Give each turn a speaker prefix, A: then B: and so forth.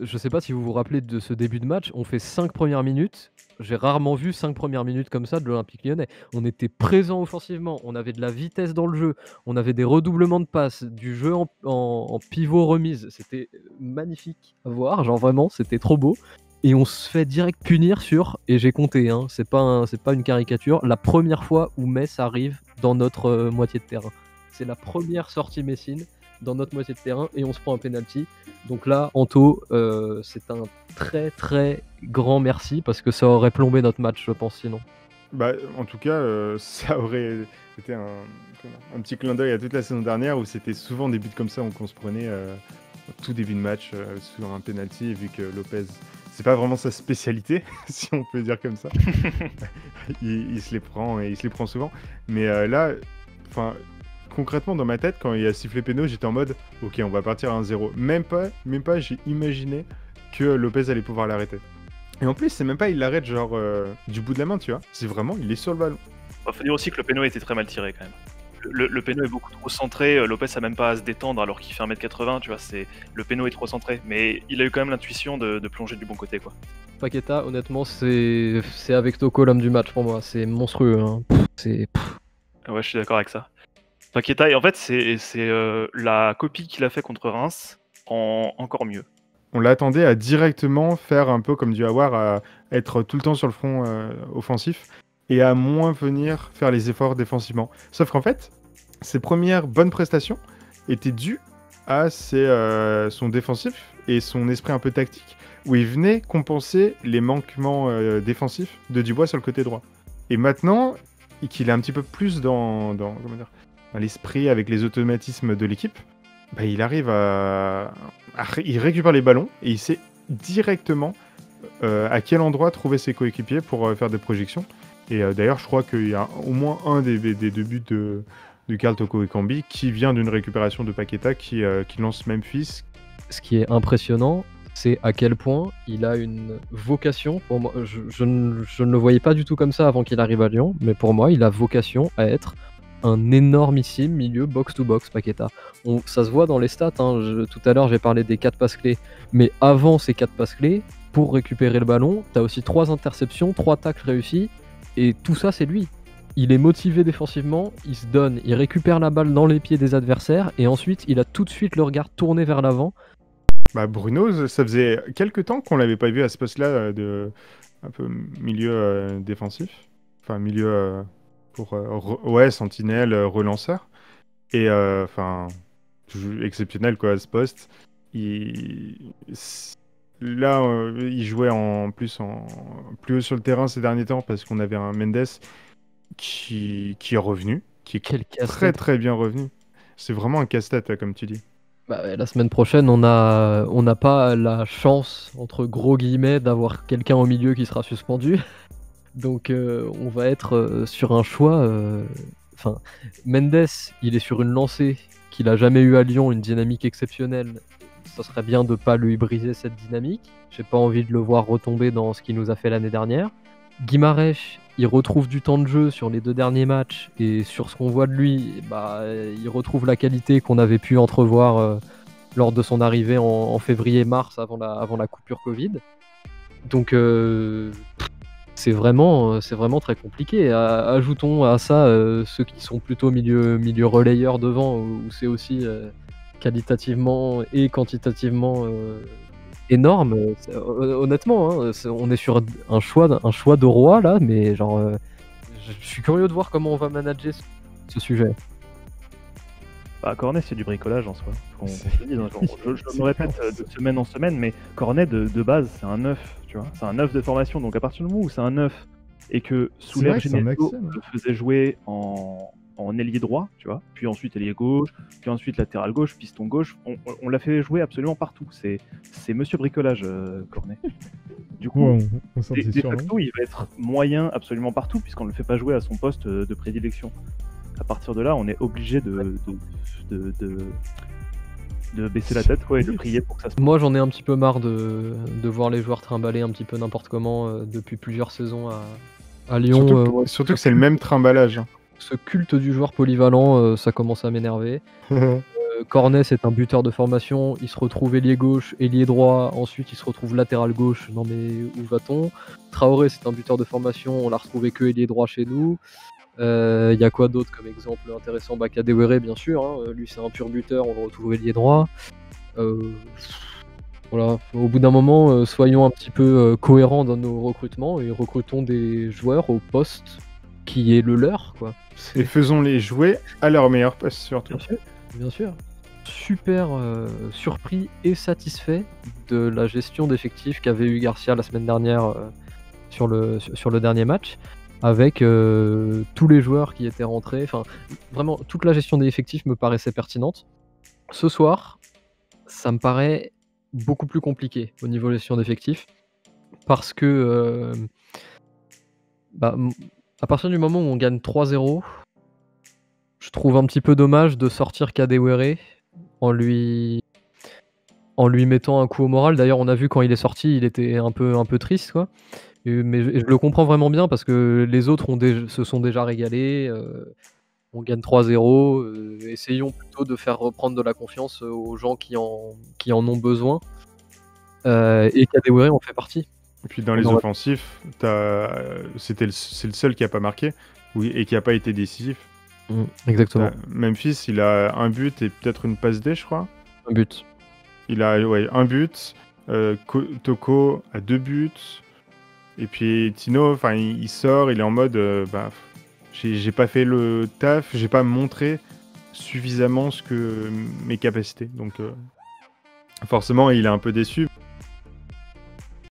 A: Je sais pas si vous vous rappelez de ce début de match, on fait 5 premières minutes. J'ai rarement vu 5 premières minutes comme ça de l'Olympique Lyonnais. On était présent offensivement, on avait de la vitesse dans le jeu, on avait des redoublements de passes, du jeu en pivot remise. C'était magnifique à voir, genre vraiment, c'était trop beau. Et on se fait direct punir sur, et j'ai compté, hein, c'est pas une caricature, la première fois où Metz arrive dans notre moitié de terrain. C'est la première sortie messine dans notre moitié de terrain et on se prend un penalty. Donc là, Anto, c'est un très très grand merci parce que ça aurait plombé notre match, je pense, sinon.
B: Bah, en tout cas, ça aurait été un petit clin d'œil à toute la saison dernière où c'était souvent des buts comme ça qu'on se prenait au tout début de match sur un penalty, vu que Lopez, c'est pas vraiment sa spécialité, si on peut dire comme ça. il se les prend et il se les prend souvent. Mais là, enfin, concrètement dans ma tête, quand il a sifflé péno, j'étais en mode, ok, on va partir à 1-0. Même pas, j'ai imaginé que Lopez allait pouvoir l'arrêter. Et en plus, c'est même pas il l'arrête genre du bout de la main, tu vois. C'est vraiment, il est sur le ballon.
C: Faut dire aussi que le péno était très mal tiré quand même. Le péno est beaucoup trop centré, Lopez a même pas à se détendre alors qu'il fait 1m80, tu vois, le péno est trop centré. Mais il a eu quand même l'intuition de plonger du bon côté, quoi.
A: Paqueta, honnêtement, c'est avec Toko l'homme du match pour moi. C'est monstrueux. Hein.
C: Ouais, je suis d'accord avec ça. Paqueta, et en fait, c'est la copie qu'il a fait contre Reims en encore mieux.
B: On l'attendait à directement faire un peu comme du Awar, à être tout le temps sur le front offensif et à moins venir faire les efforts défensivement. Sauf qu'en fait, ses premières bonnes prestations étaient dues à son défensif et son esprit un peu tactique, où il venait compenser les manquements défensifs de Dubois sur le côté droit. Et maintenant, qu'il est un petit peu plus dans l'esprit avec les automatismes de l'équipe, bah, il arrive il récupère les ballons et il sait directement à quel endroit trouver ses coéquipiers pour faire des projections. Et d'ailleurs, je crois qu'il y a au moins un des deux buts de Karl Toko Ekambi qui vient d'une récupération de Paqueta qui lance Memphis.
A: Ce qui est impressionnant, c'est à quel point il a une vocation. Pour moi, je ne le voyais pas du tout comme ça avant qu'il arrive à Lyon, mais pour moi, il a vocation à être un énormissime milieu box-to-box, Paqueta. Ça se voit dans les stats, hein. Tout à l'heure, j'ai parlé des 4 passes clés, mais avant ces 4 passes clés, pour récupérer le ballon, tu as aussi 3 interceptions, 3 tacles réussis, et tout ça, c'est lui. Il est motivé défensivement, il se donne, il récupère la balle dans les pieds des adversaires, et ensuite, il a tout de suite le regard tourné vers l'avant.
B: Bah, Bruno, ça faisait quelques temps qu'on l'avait pas vu à ce poste-là, un peu milieu défensif. Enfin, milieu pour sentinelle, relanceur. Et exceptionnel quoi à ce poste. Là, il jouait plus haut sur le terrain ces derniers temps parce qu'on avait un Mendes qui est revenu, qui est très très bien revenu. C'est vraiment un casse-tête, comme tu dis.
A: Bah, la semaine prochaine, on n'a pas la chance, entre gros guillemets, d'avoir quelqu'un au milieu qui sera suspendu. Donc on va être sur un choix. Enfin, Mendes, il est sur une lancée qu'il a jamais eu à Lyon, une dynamique exceptionnelle. Ça serait bien de pas lui briser cette dynamique. J'ai pas envie de le voir retomber dans ce qu'il nous a fait l'année dernière. Guimarães, il retrouve du temps de jeu sur les 2 derniers matchs et sur ce qu'on voit de lui, bah, il retrouve la qualité qu'on avait pu entrevoir lors de son arrivée en février-mars avant la coupure Covid. Donc c'est vraiment très compliqué. Ajoutons à ça ceux qui sont plutôt milieu relayeur devant, où c'est aussi qualitativement et quantitativement énorme. Honnêtement, hein, on est sur un choix de roi là, mais genre, je suis curieux de voir comment on va manager ce sujet.
D: Bah, Cornet, c'est du bricolage en soi. Je me répète de semaine en semaine, mais Cornet, de base, c'est un 9, tu vois. C'est un 9 de formation. Donc à partir du moment où c'est un 9 et que Souler Genesio le faisait jouer en ailier droit, tu vois, puis ensuite ailier gauche, puis ensuite latéral gauche, piston gauche, on l'a fait jouer absolument partout. C'est Monsieur Bricolage, Cornet. Du coup, de facto, il va être moyen absolument partout, puisqu'on ne le fait pas jouer à son poste de prédilection. À partir de là, on est obligé de baisser la tête et de prier pour que ça se passe.
A: Moi, j'en ai un petit peu marre de voir les joueurs trimballer un petit peu n'importe comment depuis plusieurs saisons à Lyon.
B: Surtout que c'est le même trimballage.
A: Ce culte du joueur polyvalent, ça commence à m'énerver. Cornet, c'est un buteur de formation, il se retrouve ailier gauche, ailier droit, ensuite il se retrouve latéral gauche. Non mais où va-t-on? Traoré, c'est un buteur de formation, on l'a retrouvé que ailier droit chez nous. Il y a quoi d'autre comme exemple intéressant? Kadewere, bien sûr, hein, lui c'est un pur buteur, on le retrouve ailier droit. Voilà, au bout d'un moment, soyons un petit peu cohérents dans nos recrutements et recrutons des joueurs au poste qui est le leur, quoi.
B: Et faisons-les jouer à leur meilleur poste, surtout.
A: Bien sûr. Super surpris et satisfait de la gestion d'effectifs qu'avait eu Garcia la semaine dernière sur le dernier match, avec tous les joueurs qui étaient rentrés. Enfin, vraiment, toute la gestion des effectifs me paraissait pertinente. Ce soir, ça me paraît beaucoup plus compliqué au niveau gestion d'effectifs, parce que à partir du moment où on gagne 3-0, je trouve un petit peu dommage de sortir Kadewere en lui mettant un coup au moral. D'ailleurs, on a vu quand il est sorti, il était un peu triste, quoi. Mais je le comprends vraiment bien parce que les autres se sont déjà régalés. On gagne 3-0. Essayons plutôt de faire reprendre de la confiance aux gens qui en ont besoin. Et Kadewere en fait partie.
B: Et puis dans les offensifs, c'est le seul qui a pas marqué et qui a pas été décisif.
A: Exactement.
B: Memphis, il a un but et peut-être une passe D, je crois.
A: Un but.
B: Il a un but. Toko a 2 buts. Et puis Tino, il sort, il est en mode j'ai pas fait le taf, j'ai pas montré suffisamment mes capacités. Donc forcément, il est un peu déçu.